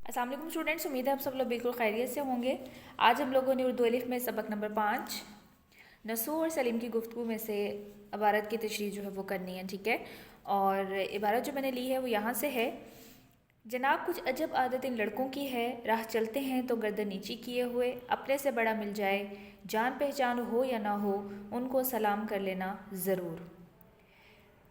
अस्सलाम वालेकुम स्टूडेंट्स, उम्मीद है आप सब लोग बिल्कुल खैरियत से होंगे। आज हम लोगों ने उर्दू अलिफ में सबक नंबर 5 नसू और सलीम की गुफ्तगू में से इबारत की तशरीह जो है वो करनी है, ठीक है। और इबारत जो मैंने ली है वो यहाँ से है। जनाब, कुछ अजब आदत इन लड़कों की है, राह चलते हैं तो गर्दन नीची किए हुए, अपने से बड़ा मिल जाए, जान पहचान हो या ना हो, उनको सलाम कर लेना ज़रूर।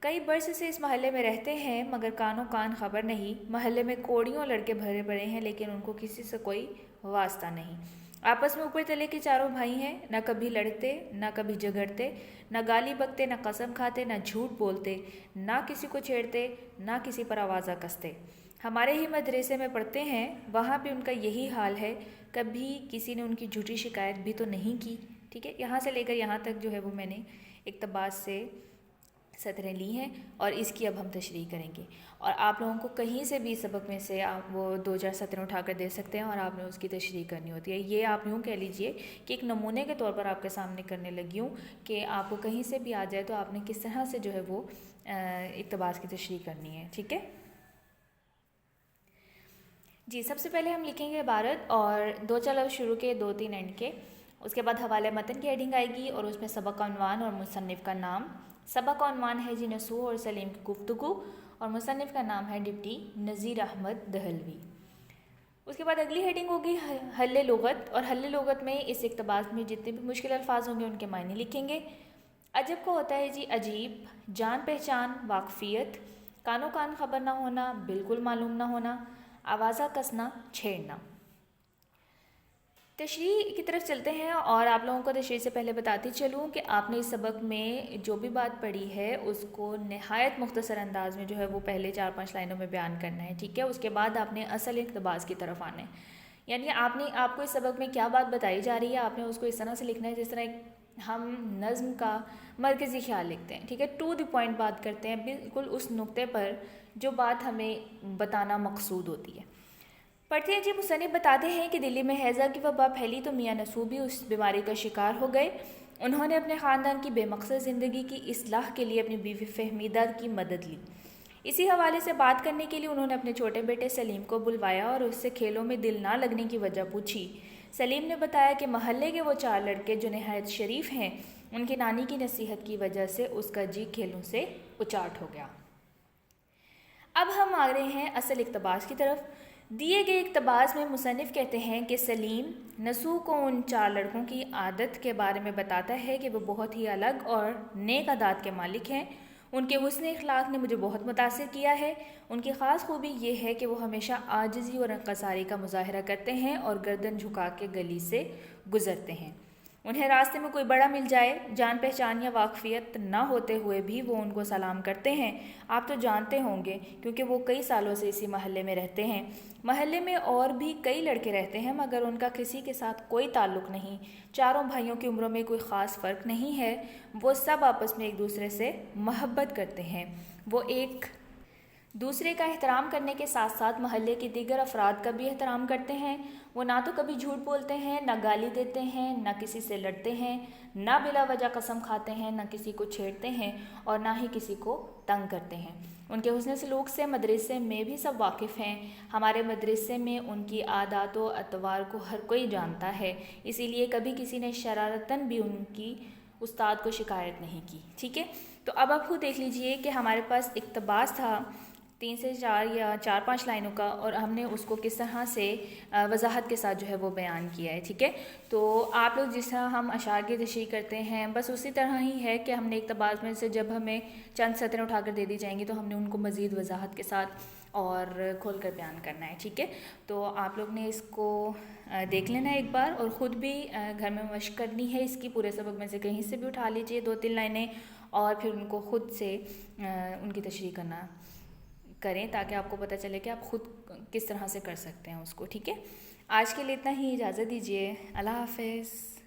कई बरस से इस महल्ले में रहते हैं मगर कानों कान खबर नहीं। महल्ले में कोड़ियों लड़के भरे पड़े हैं लेकिन उनको किसी से कोई वास्ता नहीं। आपस में ऊपर तले के चारों भाई हैं, न कभी लड़ते न कभी झगड़ते, न गाली बकते न कसम खाते न झूठ बोलते, ना किसी को छेड़ते ना किसी पर आवाज़ा कसते। हमारे ही मदरसे में पढ़ते हैं, वहाँ भी उनका यही हाल है। कभी किसी ने उनकी झूठी शिकायत भी तो नहीं की, ठीक है। यहाँ से लेकर यहाँ तक जो है वो मैंने इक़्तिबास से सतरें ली हैं और इसकी अब हम तशरीह करेंगे। और आप लोगों को कहीं से भी सबक में से आप वो 2-4 सतरें उठा कर दे सकते हैं और आपने उसकी तशरीह करनी होती है। ये आप यूँ कह लीजिए कि एक नमूने के तौर पर आपके सामने करने लगी हूँ कि आपको कहीं से भी आ जाए तो आपने किस तरह से जो है वो इक़्तिबास की तशरीह करनी है, ठीक है जी। सबसे पहले हम लिखेंगे इबारत और 2-4 लफ्ज़ शुरू के, 2-3 एंड के। उसके बाद हवाले मतन की हेडिंग आएगी और उसमें सबक का उन्वान और मुसन्निफ़ का नाम। सबक का उन्वान है जी नसूह और सलीम की गुफ्तगू और मुसन्निफ़ का नाम है डिप्टी नज़ीर अहमद दहलवी। उसके बाद अगली हेडिंग होगी हल्ले लुग़त, और हल्ले लुग़त में इस इक़्तिबास में जितने भी मुश्किल अल्फाज होंगे उनके मायने लिखेंगे। अजब को होता है जी अजीब, जान पहचान वाकफ़ियत, कानों कान खबर ना होना, बिल्कुल मालूम ना होना, आवाज़ा कसना, छेड़ना। तशरीह की तरफ चलते हैं और आप लोगों को तशरीह से पहले बताती चलूँ कि आपने इस सबक में जो भी बात पढ़ी है उसको नहायत मुख्तसर अंदाज में जो है वो पहले 4-5 लाइनों में बयान करना है, ठीक है। उसके बाद आपने असल इक़्तिबास की तरफ आना है, यानी आपको इस सबक में क्या बात बताई जा रही है आपने उसको इस तरह से लिखना है जिस तरह हम नज़्म का मरकज़ी ख्याल लिखते हैं, ठीक है। टू द पॉइंट बात करते हैं, बिल्कुल उस नुक्ते पर जो बात हमें बताना मकसूद होती है। पढ़ते हैं जी। मुसन्निफ़ बताते हैं कि दिल्ली में हैज़ा की वबा फैली तो मियाँ नसूह भी उस बीमारी का शिकार हो गए। उन्होंने अपने ख़ानदान की बेमकसद ज़िंदगी की इस्लाह के लिए अपनी बीवी फ़हमीदा की मदद ली। इसी हवाले से बात करने के लिए उन्होंने अपने छोटे बेटे सलीम को बुलवाया और उससे खेलों में दिल ना लगने की वजह पूछी। सलीम ने बताया कि महल्ले के वो 4 लड़के जो नहायत शरीफ हैं, उनकी नानी की नसीहत की वजह से उसका जी खेलों से उचाट हो गया। अब हम आ रहे हैं असल इक़्तिबास की तरफ। दिए गए इक़्तिबास में मुसन्निफ़ कहते हैं कि सलीम नसूह को उन 4 लड़कों की आदत के बारे में बताता है कि वो बहुत ही अलग और नेक आदात के मालिक हैं। उनके हुस्न इखलाक ने मुझे बहुत मुतासिर किया है। उनकी ख़ास खूबी ये है कि वो हमेशा आजिज़ी और इंकसारी का मुज़ाहरा करते हैं और गर्दन झुका के गली से गुज़रते हैं। उन्हें रास्ते में कोई बड़ा मिल जाए, जान पहचान या वाकफ़ियत ना होते हुए भी वो उनको सलाम करते हैं। आप तो जानते होंगे क्योंकि वो कई सालों से इसी महल्ले में रहते हैं। महल्ले में और भी कई लड़के रहते हैं मगर उनका किसी के साथ कोई ताल्लुक़ नहीं। चारों भाइयों की उम्रों में कोई ख़ास फ़र्क नहीं है। वो सब आपस में एक दूसरे से मोहब्बत करते हैं। वो एक दूसरे का एहतराम करने के साथ साथ महल्ले के दीगर अफराद का भी एहतराम करते हैं। वो ना तो कभी झूठ बोलते हैं, ना गाली देते हैं, ना किसी से लड़ते हैं, ना बिला वजह कसम खाते हैं, ना किसी को छेड़ते हैं और ना ही किसी को तंग करते हैं। उनके हुस्न सलूक से मदरसे में भी सब वाकिफ़ हैं। हमारे मदरसे में उनकी आदात व अतवार को हर कोई जानता है, इसीलिए कभी किसी ने शरारतन भी उनकी उस्ताद को शिकायत नहीं की, ठीक है। तो अब आप खुद देख लीजिए कि हमारे पास इक़्तिबास था 3 से 4 या 4-5 लाइनों का और हमने उसको किस तरह से वजाहत के साथ जो है वो बयान किया है, ठीक है। तो आप लोग जिस तरह हम अशार की तशरीह करते हैं बस उसी तरह ही है कि हमने इक़्तिबास में से जब हमें चंद सतरें उठा कर दे दी जाएंगी तो हमने उनको मज़ीद वजाहत के साथ और खोल कर बयान करना है, ठीक है। तो आप लोग ने इसको देख लेना है एक बार और ख़ुद भी घर में मशक़ करनी है इसकी। पूरे सबक में से कहीं से भी उठा लीजिए 2-3 लाइनें और फिर उनको ख़ुद से उनकी तशरीह करना करें ताकि आपको पता चले कि आप ख़ुद किस तरह से कर सकते हैं उसको, ठीक है। आज के लिए इतना ही, इजाज़त दीजिए। अल्लाह हाफ़िज़।